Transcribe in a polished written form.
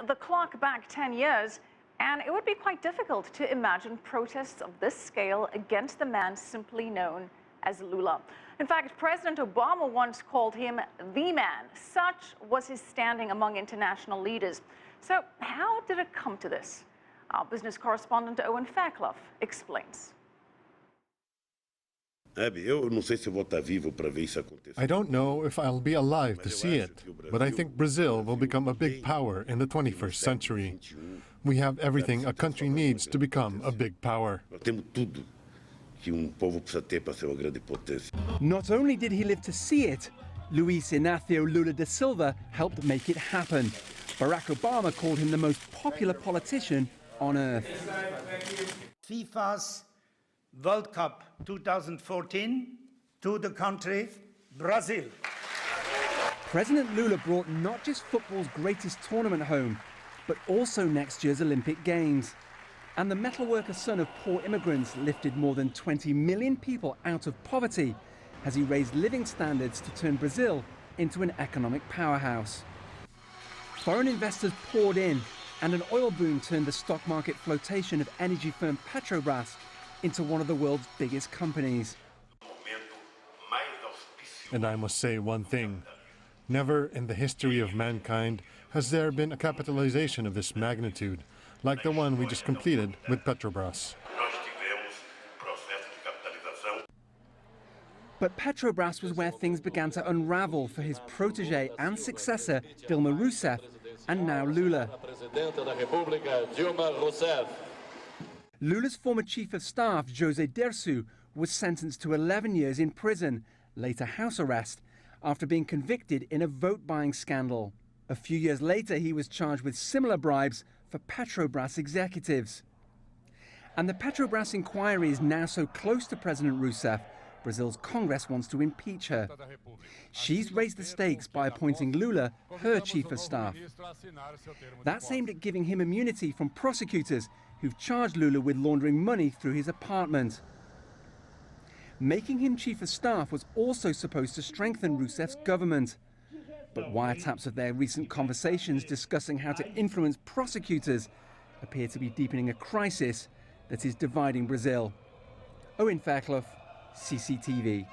The clock back 10 years, and it would be quite difficult to imagine protests of this scale against the man simply known as Lula. In fact, President Obama once called him the man. Such was his standing among international leaders. So how did it come to this? Our business correspondent Owen Fairclough explains. I don't know if I'll be alive to see it, but I think Brazil will become a big power in the 21st century. We have everything a country needs to become a big power. Not only did he live to see it, Luiz Inácio Lula da Silva helped make it happen. Barack Obama called him the most popular politician on earth. FIFA's World Cup 2014 to the country Brazil. President Lula brought not just football's greatest tournament home, but also next year's Olympic Games. And the metalworker son of poor immigrants lifted more than 20 million people out of poverty as he raised living standards to turn Brazil into an economic powerhouse. Foreign investors poured in, and an oil boom turned the stock market flotation of energy firm Petrobras into one of the world's biggest companies. And I must say one thing. Never in the history of mankind has there been a capitalization of this magnitude, like the one we just completed with Petrobras. But Petrobras was where things began to unravel for his protege and successor, Dilma Rousseff, and now Lula. Lula's former chief of staff, José Dirceu, was sentenced to 11 years in prison, later house arrest, after being convicted in a vote-buying scandal. A few years later, he was charged with similar bribes for Petrobras executives. And the Petrobras inquiry is now so close to President Rousseff, Brazil's Congress wants to impeach her. She's raised the stakes by appointing Lula her chief of staff. That's aimed at giving him immunity from prosecutors who've charged Lula with laundering money through his apartment. Making him chief of staff was also supposed to strengthen Rousseff's government. But wiretaps of their recent conversations discussing how to influence prosecutors appear to be deepening a crisis that is dividing Brazil. Owen Fairclough, CCTV.